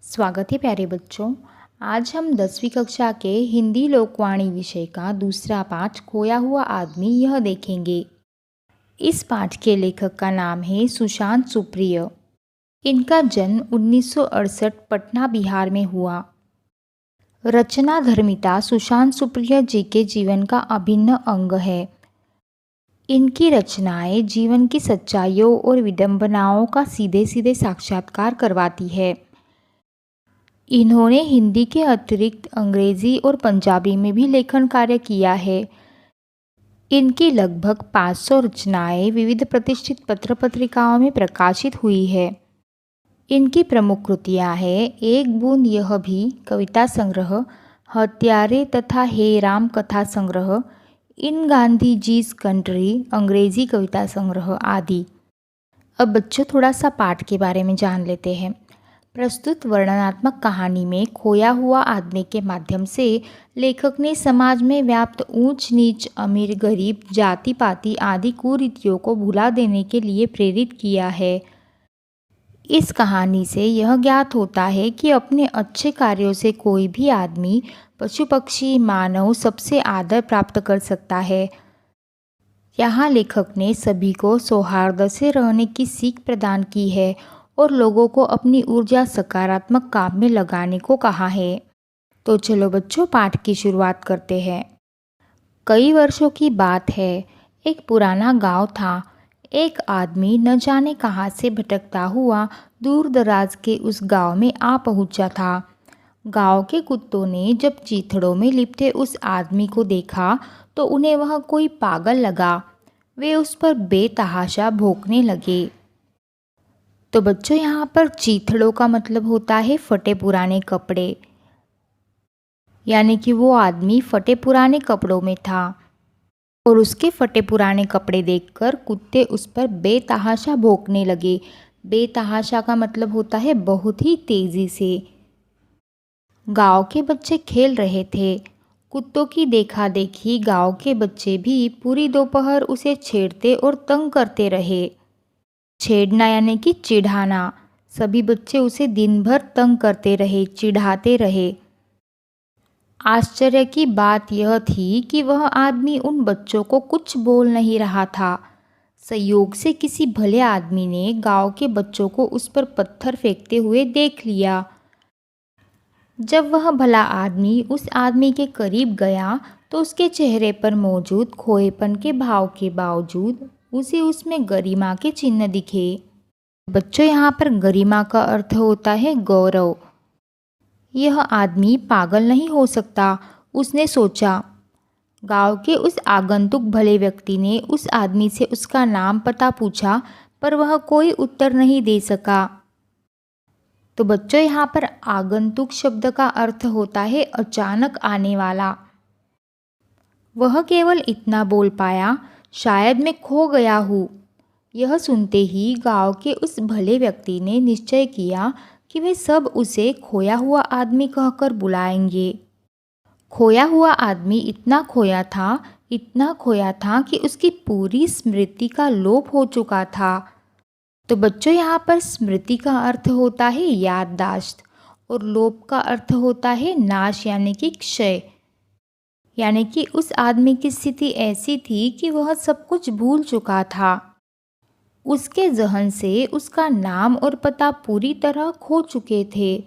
स्वागत है प्यारे बच्चों। आज हम 10वीं कक्षा के हिंदी लोकवाणी विषय का दूसरा पाठ खोया हुआ आदमी यह देखेंगे। इस पाठ के लेखक का नाम है सुशांत सुप्रिय। इनका जन्म 1968 पटना बिहार में हुआ। रचना धर्मिता सुशांत सुप्रिय जी के जीवन का अभिन्न अंग है। इनकी रचनाएं जीवन की सच्चाइयों और विडंबनाओं का सीधे सीधे साक्षात्कार करवाती है। इन्होंने हिंदी के अतिरिक्त अंग्रेजी और पंजाबी में भी लेखन कार्य किया है। इनकी लगभग 500 रचनाएं विविध प्रतिष्ठित पत्र पत्रिकाओं में प्रकाशित हुई है। इनकी प्रमुख कृतियां हैं एक बूंद यह भी कविता संग्रह, हत्यारे तथा हे राम कथा संग्रह, इन गांधी जीज कंट्री अंग्रेजी कविता संग्रह आदि। अब बच्चों थोड़ा सा पाठ के बारे में जान लेते हैं। प्रस्तुत वर्णनात्मक कहानी में खोया हुआ आदमी के माध्यम से लेखक ने समाज में व्याप्त ऊंच नीच, अमीर गरीब, जाति पाति आदि कुरीतियों को भुला देने के लिए प्रेरित किया है। इस कहानी से यह ज्ञात होता है कि अपने अच्छे कार्यों से कोई भी आदमी, पशु पक्षी, मानव सबसे आदर प्राप्त कर सकता है। यहाँ लेखक ने सभी को सौहार्द से रहने की सीख प्रदान की है और लोगों को अपनी ऊर्जा सकारात्मक काम में लगाने को कहा है। तो चलो बच्चों पाठ की शुरुआत करते हैं। कई वर्षों की बात है, एक पुराना गांव था। एक आदमी न जाने कहाँ से भटकता हुआ दूर दराज के उस गांव में आ पहुंचा था। गांव के कुत्तों ने जब चीथड़ों में लिपटे उस आदमी को देखा तो उन्हें वह कोई पागल लगा। वे उस पर बेतहाशा भौंकने लगे। तो बच्चों यहाँ पर चीथड़ों का मतलब होता है फटे पुराने कपड़े, यानी कि वो आदमी फटे पुराने कपड़ों में था और उसके फटे पुराने कपड़े देखकर कुत्ते उस पर बेतहाशा भौंकने लगे। बेतहाशा का मतलब होता है बहुत ही तेजी से। गांव के बच्चे खेल रहे थे। कुत्तों की देखा देखी गांव के बच्चे भी पूरी दोपहर उसे छेड़ते और तंग करते रहे। छेड़ना यानी कि चिढ़ाना। सभी बच्चे उसे दिन भर तंग करते रहे, चिढ़ाते रहे। आश्चर्य की बात यह थी कि वह आदमी उन बच्चों को कुछ बोल नहीं रहा था। संयोग से किसी भले आदमी ने गांव के बच्चों को उस पर पत्थर फेंकते हुए देख लिया। जब वह भला आदमी उस आदमी के करीब गया तो उसके चेहरे पर मौजूद खोएपन के भाव के बावजूद उसे उसमें गरिमा के चिन्ह दिखे। बच्चों यहाँ पर गरिमा का अर्थ होता है गौरव। यह आदमी पागल नहीं हो सकता, उसने सोचा। गांव के उस आगंतुक भले व्यक्ति ने उस आदमी से उसका नाम पता पूछा, पर वह कोई उत्तर नहीं दे सका। तो बच्चों यहाँ पर आगंतुक शब्द का अर्थ होता है अचानक आने वाला। वह केवल इतना बोल पाया, शायद मैं खो गया हूँ। यह सुनते ही गांव के उस भले व्यक्ति ने निश्चय किया कि वे सब उसे खोया हुआ आदमी कहकर बुलाएंगे। खोया हुआ आदमी इतना खोया था कि उसकी पूरी स्मृति का लोप हो चुका था। तो बच्चों यहाँ पर स्मृति का अर्थ होता है याददाश्त और लोप का अर्थ होता है नाश यानी कि क्षय। यानी कि उस आदमी की स्थिति ऐसी थी कि वह सब कुछ भूल चुका था। उसके जहन से उसका नाम और पता पूरी तरह खो चुके थे।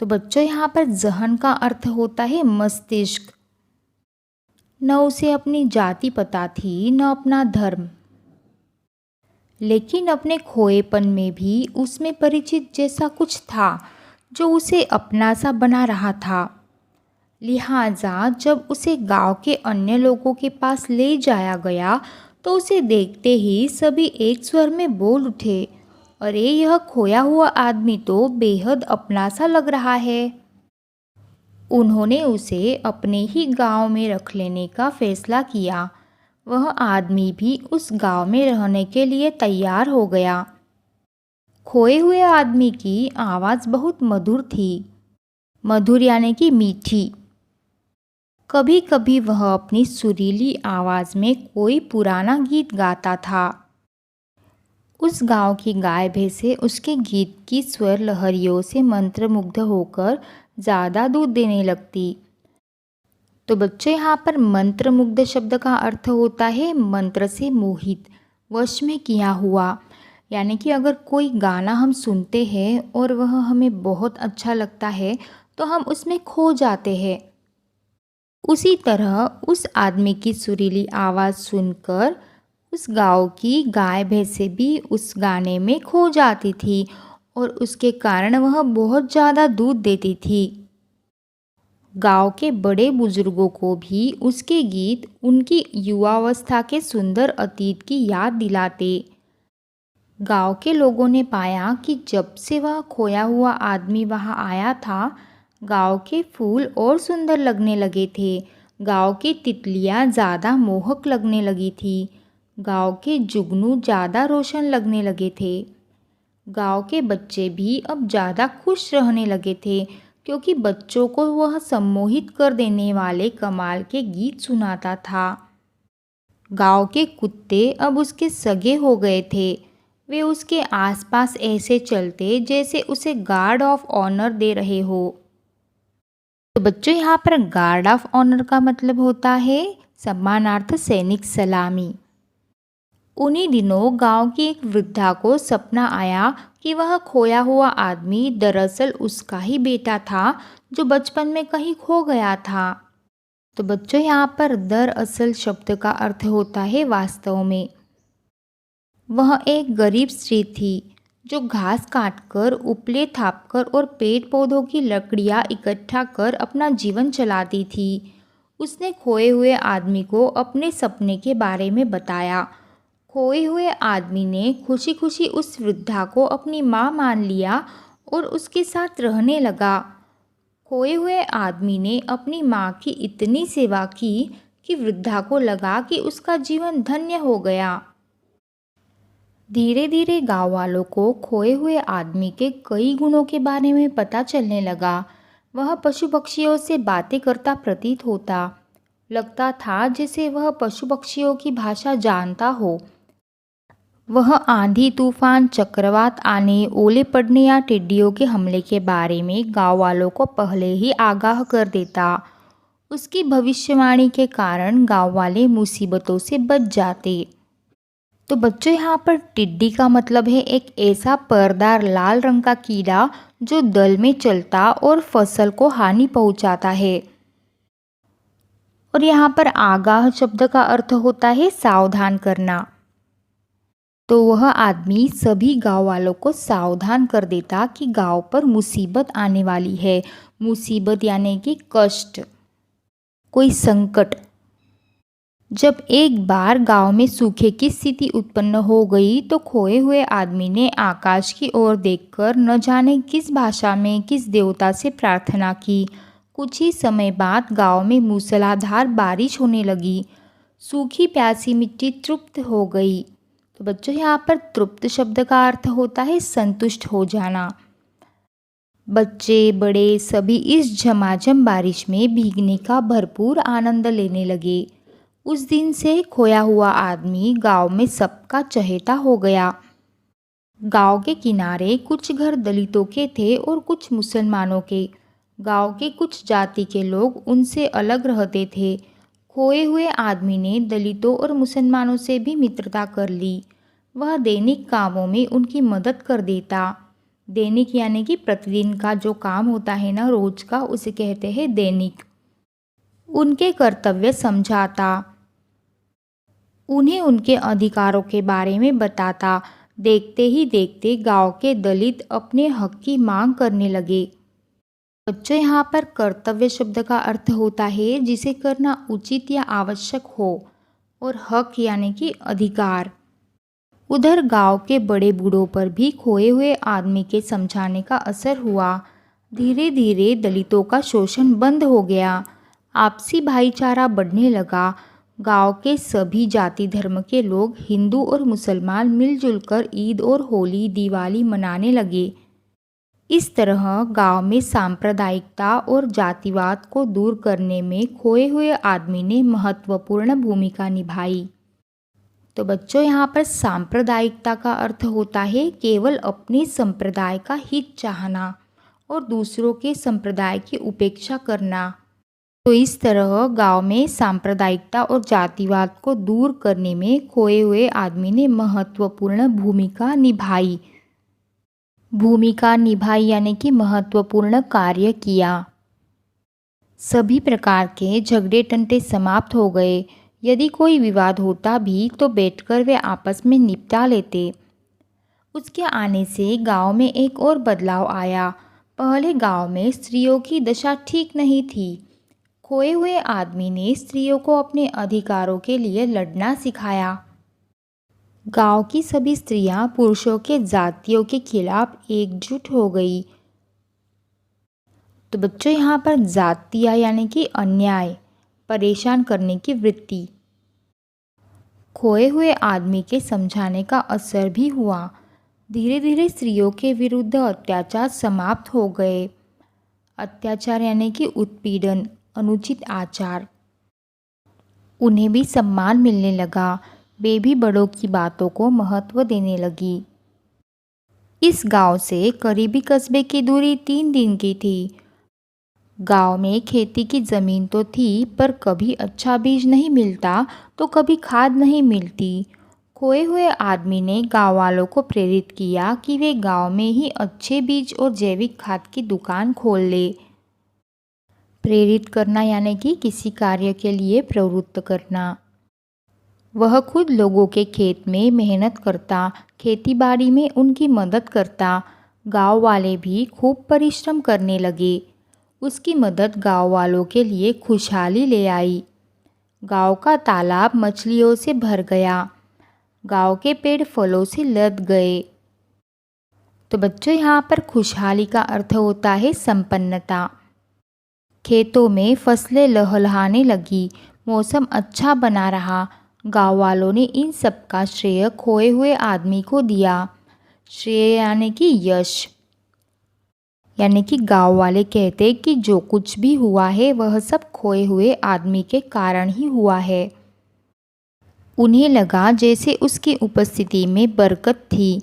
तो बच्चों यहाँ पर जहन का अर्थ होता है मस्तिष्क। न उसे अपनी जाति पता थी, न अपना धर्म, लेकिन अपने खोएपन में भी उसमें परिचित जैसा कुछ था जो उसे अपना सा बना रहा था। लिहाजा जब उसे गांव के अन्य लोगों के पास ले जाया गया तो उसे देखते ही सभी एक स्वर में बोल उठे, अरे यह खोया हुआ आदमी तो बेहद अपना सा लग रहा है। उन्होंने उसे अपने ही गांव में रख लेने का फैसला किया। वह आदमी भी उस गांव में रहने के लिए तैयार हो गया। खोए हुए आदमी की आवाज़ बहुत मधुर थी। मधुर यानी कि मीठी। कभी कभी वह अपनी सुरीली आवाज़ में कोई पुराना गीत गाता था। उस गांव की गाय भैंसें उसके गीत की स्वर लहरियों से मंत्रमुग्ध होकर ज़्यादा दूध देने लगती। तो बच्चों, यहाँ पर मंत्रमुग्ध शब्द का अर्थ होता है मंत्र से मोहित, वश में किया हुआ। यानी कि अगर कोई गाना हम सुनते हैं और वह हमें बहुत अच्छा लगता है तो हम उसमें खो जाते हैं। उसी तरह उस आदमी की सुरीली आवाज़ सुनकर उस गांव की गाय भैंसें भी उस गाने में खो जाती थी और उसके कारण वह बहुत ज़्यादा दूध देती थी। गांव के बड़े बुजुर्गों को भी उसके गीत उनकी युवावस्था के सुंदर अतीत की याद दिलाते। गांव के लोगों ने पाया कि जब से वह खोया हुआ आदमी वहां आया था, गांव के फूल और सुंदर लगने लगे थे। गांव की तितलियां ज़्यादा मोहक लगने लगी थी। गांव के जुगनू ज़्यादा रोशन लगने लगे थे। गांव के बच्चे भी अब ज़्यादा खुश रहने लगे थे, क्योंकि बच्चों को वह सम्मोहित कर देने वाले कमाल के गीत सुनाता था। गांव के कुत्ते अब उसके सगे हो गए थे। वे उसके आसपास ऐसे चलते जैसे उसे गार्ड ऑफ ऑनर दे रहे हो। तो बच्चों, यहाँ पर गार्ड ऑफ ऑनर का मतलब होता है सम्मानार्थ सैनिक सलामी। उन्हीं दिनों गांव की एक वृद्धा को सपना आया कि वह खोया हुआ आदमी दरअसल उसका ही बेटा था जो बचपन में कहीं खो गया था। तो बच्चों, यहाँ पर दरअसल शब्द का अर्थ होता है वास्तव में। वह एक गरीब स्त्री थी जो घास काटकर, उपले थापकर और पेड़ पौधों की लकड़ियाँ इकट्ठा कर अपना जीवन चलाती थी। उसने खोए हुए आदमी को अपने सपने के बारे में बताया। खोए हुए आदमी ने खुशी खुशी उस वृद्धा को अपनी माँ मान लिया और उसके साथ रहने लगा। खोए हुए आदमी ने अपनी माँ की इतनी सेवा की कि वृद्धा को लगा कि उसका जीवन धन्य हो गया। धीरे धीरे गांव वालों को खोए हुए आदमी के कई गुणों के बारे में पता चलने लगा। वह पशु पक्षियों से बातें करता प्रतीत होता। लगता था जैसे वह पशु पक्षियों की भाषा जानता हो। वह आंधी तूफान, चक्रवात आने, ओले पड़ने या टिड्डियों के हमले के बारे में गांव वालों को पहले ही आगाह कर देता। उसकी भविष्यवाणी के कारण गांव वाले मुसीबतों से बच जाते। तो बच्चों, यहाँ पर टिड्डी का मतलब है एक ऐसा परदार लाल रंग का कीड़ा जो दल में चलता और फसल को हानि पहुँचाता है। और यहाँ पर आगाह शब्द का अर्थ होता है सावधान करना। तो वह आदमी सभी गांव वालों को सावधान कर देता कि गांव पर मुसीबत आने वाली है। मुसीबत यानी कि कष्ट, कोई संकट। जब एक बार गांव में सूखे की स्थिति उत्पन्न हो गई तो खोए हुए आदमी ने आकाश की ओर देखकर न जाने किस भाषा में किस देवता से प्रार्थना की। कुछ ही समय बाद गांव में मूसलाधार बारिश होने लगी। सूखी प्यासी मिट्टी तृप्त हो गई। तो बच्चों, यहाँ पर तृप्त शब्द का अर्थ होता है संतुष्ट हो जाना। बच्चे बड़े सभी इस झमाझम बारिश में भीगने का भरपूर आनंद लेने लगे। उस दिन से खोया हुआ आदमी गांव में सबका चहेता हो गया। गांव के किनारे कुछ घर दलितों के थे और कुछ मुसलमानों के। गांव के कुछ जाति के लोग उनसे अलग रहते थे। खोए हुए आदमी ने दलितों और मुसलमानों से भी मित्रता कर ली। वह दैनिक कामों में उनकी मदद कर देता। दैनिक यानी कि प्रतिदिन का जो काम होता है ना, रोज का, उसे कहते हैं दैनिक। उनके कर्तव्य समझाता, उन्हें उनके अधिकारों के बारे में बताता। देखते ही देखते गांव के दलित अपने हक की मांग करने लगे। बच्चों, यहाँ पर कर्तव्य शब्द का अर्थ होता है जिसे करना उचित या आवश्यक हो, और हक यानी कि अधिकार। उधर गांव के बड़े बूढ़ों पर भी खोए हुए आदमी के समझाने का असर हुआ। धीरे धीरे दलितों का शोषण बंद हो गया। आपसी भाईचारा बढ़ने लगा। गांव के सभी जाति धर्म के लोग, हिंदू और मुसलमान, मिलजुल कर ईद और होली, दिवाली मनाने लगे। इस तरह गांव में सांप्रदायिकता और जातिवाद को दूर करने में खोए हुए आदमी ने महत्वपूर्ण भूमिका निभाई। तो बच्चों यहाँ पर सांप्रदायिकता का अर्थ होता है केवल अपने संप्रदाय का हित चाहना और दूसरों के संप्रदाय की उपेक्षा करना। तो इस तरह गांव में सांप्रदायिकता और जातिवाद को दूर करने में खोए हुए आदमी ने महत्वपूर्ण भूमिका निभाई यानी कि महत्वपूर्ण कार्य किया। सभी प्रकार के झगड़े टंटे समाप्त हो गए। यदि कोई विवाद होता भी तो बैठकर वे आपस में निपटा लेते। उसके आने से गांव में एक और बदलाव आया। पहले गांव में स्त्रियों की दशा ठीक नहीं थी। खोए हुए आदमी ने स्त्रियों को अपने अधिकारों के लिए लड़ना सिखाया। गांव की सभी स्त्रियां पुरुषों के जातियों के खिलाफ एकजुट हो गई। तो बच्चों यहाँ पर जातिया यानी कि अन्याय, परेशान करने की वृत्ति। खोए हुए आदमी के समझाने का असर भी हुआ। धीरे धीरे स्त्रियों के विरुद्ध अत्याचार समाप्त हो गए। अत्याचार यानी कि उत्पीड़न, अनुचित आचार। उन्हें भी सम्मान मिलने लगा। वे भी बड़ों की बातों को महत्व देने लगी। इस गांव से करीबी कस्बे की दूरी 3 दिन की थी। गांव में खेती की ज़मीन तो थी पर कभी अच्छा बीज नहीं मिलता तो कभी खाद नहीं मिलती। खोए हुए आदमी ने गांव वालों को प्रेरित किया कि वे गांव में ही अच्छे बीज और जैविक खाद की दुकान खोल ले। प्रेरित करना यानी कि किसी कार्य के लिए प्रवृत्त करना। वह खुद लोगों के खेत में मेहनत करता, खेतीबाड़ी में उनकी मदद करता। गांव वाले भी खूब परिश्रम करने लगे। उसकी मदद गांव वालों के लिए खुशहाली ले आई। गांव का तालाब मछलियों से भर गया। गांव के पेड़ फलों से लद गए। तो बच्चों यहाँ पर खुशहाली का अर्थ होता है संपन्नता। खेतों में फसलें लहलहाने लगी। मौसम अच्छा बना रहा। गांव वालों ने इन सब का श्रेय खोए हुए आदमी को दिया। श्रेय यानी कि यश। यानी कि गांव वाले कहते कि जो कुछ भी हुआ है वह सब खोए हुए आदमी के कारण ही हुआ है। उन्हें लगा जैसे उसकी उपस्थिति में बरकत थी।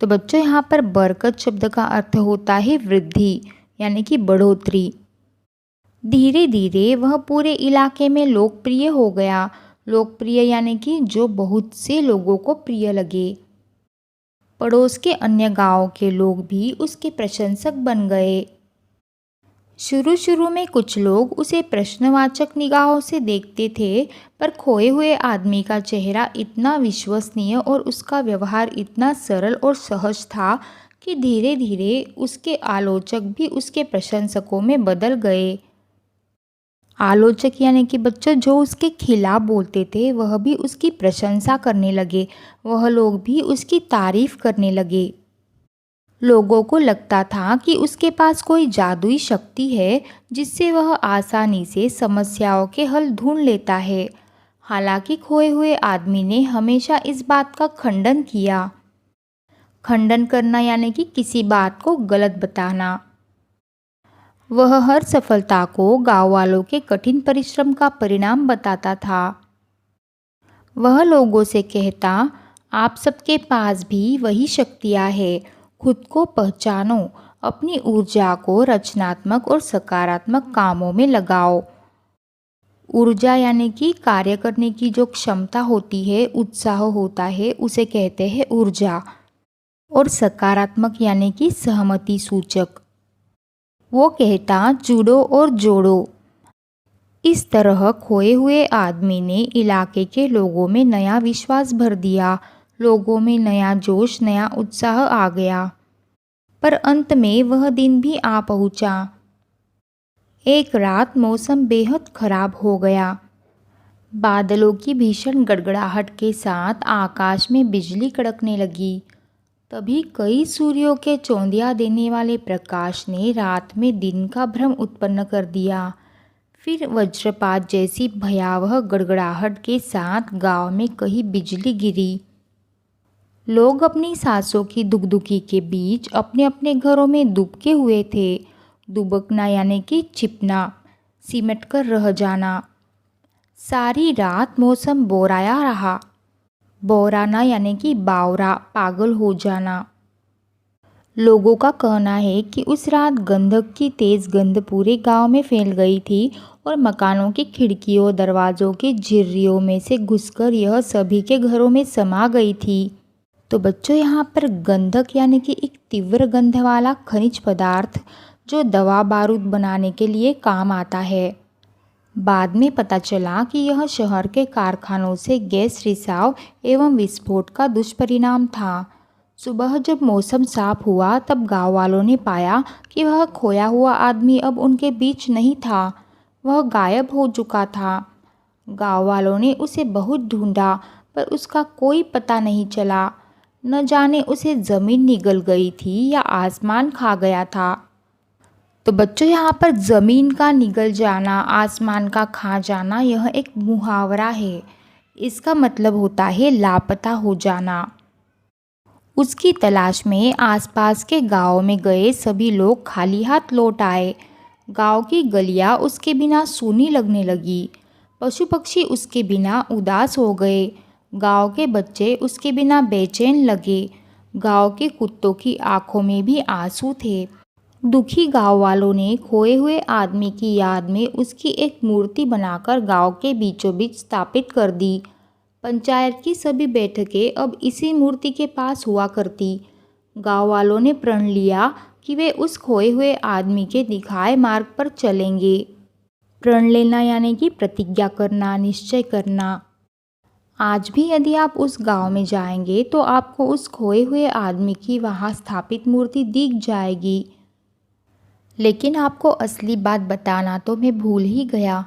तो बच्चों यहाँ पर बरकत शब्द का अर्थ होता है वृद्धि यानी कि बढ़ोतरी। धीरे धीरे वह पूरे इलाके में लोकप्रिय हो गया। लोकप्रिय यानी कि जो बहुत से लोगों को प्रिय लगे। पड़ोस के अन्य गांवों के लोग भी उसके प्रशंसक बन गए। शुरू शुरू में कुछ लोग उसे प्रश्नवाचक निगाहों से देखते थे, पर खोए हुए आदमी का चेहरा इतना विश्वसनीय और उसका व्यवहार इतना सरल और सहज था कि धीरे धीरे उसके आलोचक भी उसके प्रशंसकों में बदल गए। आलोचक यानी कि बच्चों जो उसके खिलाफ बोलते थे वह भी उसकी प्रशंसा करने लगे। वह लोग भी उसकी तारीफ करने लगे। लोगों को लगता था कि उसके पास कोई जादुई शक्ति है जिससे वह आसानी से समस्याओं के हल ढूंढ लेता है। हालांकि खोए हुए आदमी ने हमेशा इस बात का खंडन किया। खंडन करना यानी कि किसी बात को गलत बताना। वह हर सफलता को गांव वालों के कठिन परिश्रम का परिणाम बताता था। वह लोगों से कहता, आप सबके पास भी वही शक्तियाँ हैं। खुद को पहचानो, अपनी ऊर्जा को रचनात्मक और सकारात्मक कामों में लगाओ। ऊर्जा यानी कि कार्य करने की जो क्षमता होती है, उत्साह होता है, उसे कहते हैं ऊर्जा। और सकारात्मक यानी कि सहमति सूचक। वो कहता, जुड़ो और जोड़ो। इस तरह खोए हुए आदमी ने इलाके के लोगों में नया विश्वास भर दिया। लोगों में नया जोश, नया उत्साह आ गया। पर अंत में वह दिन भी आ पहुंचा। एक रात मौसम बेहद खराब हो गया। बादलों की भीषण गड़गड़ाहट के साथ आकाश में बिजली कड़कने लगी। तभी कई सूर्यों के चौंधिया देने वाले प्रकाश ने रात में दिन का भ्रम उत्पन्न कर दिया। फिर वज्रपात जैसी भयावह गड़गड़ाहट के साथ गांव में कहीं बिजली गिरी। लोग अपनी सांसों की दुखदुखी के बीच अपने अपने घरों में दुबके हुए थे। दुबकना यानी कि छिपना, सिमट कर रह जाना। सारी रात मौसम बोराया रहा। बोराना यानी कि बावरा, पागल हो जाना। लोगों का कहना है कि उस रात गंधक की तेज गंध पूरे गांव में फैल गई थी और मकानों की खिड़कियों दरवाज़ों की झिर्रियों में से घुसकर यह सभी के घरों में समा गई थी। तो बच्चों, यहाँ पर गंधक यानी कि एक तीव्र गंध वाला खनिज पदार्थ जो दवा बारूद बनाने के लिए काम आता है। बाद में पता चला कि यह शहर के कारखानों से गैस रिसाव एवं विस्फोट का दुष्परिणाम था। सुबह जब मौसम साफ हुआ तब गांव वालों ने पाया कि वह खोया हुआ आदमी अब उनके बीच नहीं था, वह गायब हो चुका था। गांव वालों ने उसे बहुत ढूंढा पर उसका कोई पता नहीं चला। न जाने उसे ज़मीन निगल गई थी या आसमान खा गया था। तो बच्चों, यहाँ पर ज़मीन का निगल जाना, आसमान का खा जाना, यह एक मुहावरा है। इसका मतलब होता है लापता हो जाना। उसकी तलाश में आसपास के गांव में गए सभी लोग खाली हाथ लौट आए। गांव की गलियां उसके बिना सूनी लगने लगी। पशु पक्षी उसके बिना उदास हो गए। गांव के बच्चे उसके बिना बेचैन लगे। गांव के कुत्तों की आंखों में भी आंसू थे। दुखी गांव वालों ने खोए हुए आदमी की याद में उसकी एक मूर्ति बनाकर गांव के बीचों बीच स्थापित कर दी। पंचायत की सभी बैठकें अब इसी मूर्ति के पास हुआ करती। गांव वालों ने प्रण लिया कि वे उस खोए हुए आदमी के दिखाए मार्ग पर चलेंगे। प्रण लेना यानी कि प्रतिज्ञा करना, निश्चय करना। आज भी यदि आप उस गांव में जाएंगे तो आपको उस खोए हुए आदमी की वहां स्थापित मूर्ति दिख जाएगी। लेकिन आपको असली बात बताना तो मैं भूल ही गया।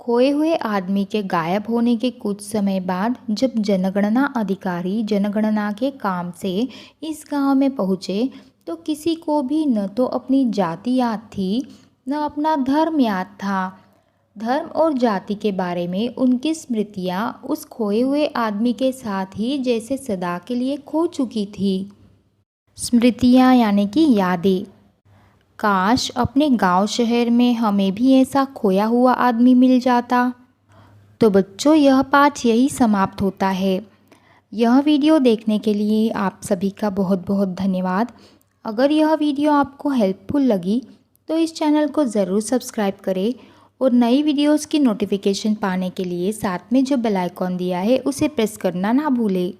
खोए हुए आदमी के गायब होने के कुछ समय बाद जब जनगणना अधिकारी जनगणना के काम से इस गांव में पहुँचे तो किसी को भी न तो अपनी जाति याद थी न अपना धर्म याद था। धर्म और जाति के बारे में उनकी स्मृतियाँ उस खोए हुए आदमी के साथ ही जैसे सदा के लिए खो चुकी थी। स्मृतियाँ यानी कि यादें। काश अपने गांव शहर में हमें भी ऐसा खोया हुआ आदमी मिल जाता। तो बच्चों, यह पाठ यही समाप्त होता है। यह वीडियो देखने के लिए आप सभी का बहुत बहुत धन्यवाद। अगर यह वीडियो आपको हेल्पफुल लगी तो इस चैनल को ज़रूर सब्सक्राइब करें और नई वीडियोस की नोटिफिकेशन पाने के लिए साथ में जो बेल आइकॉन दिया है उसे प्रेस करना ना भूलें।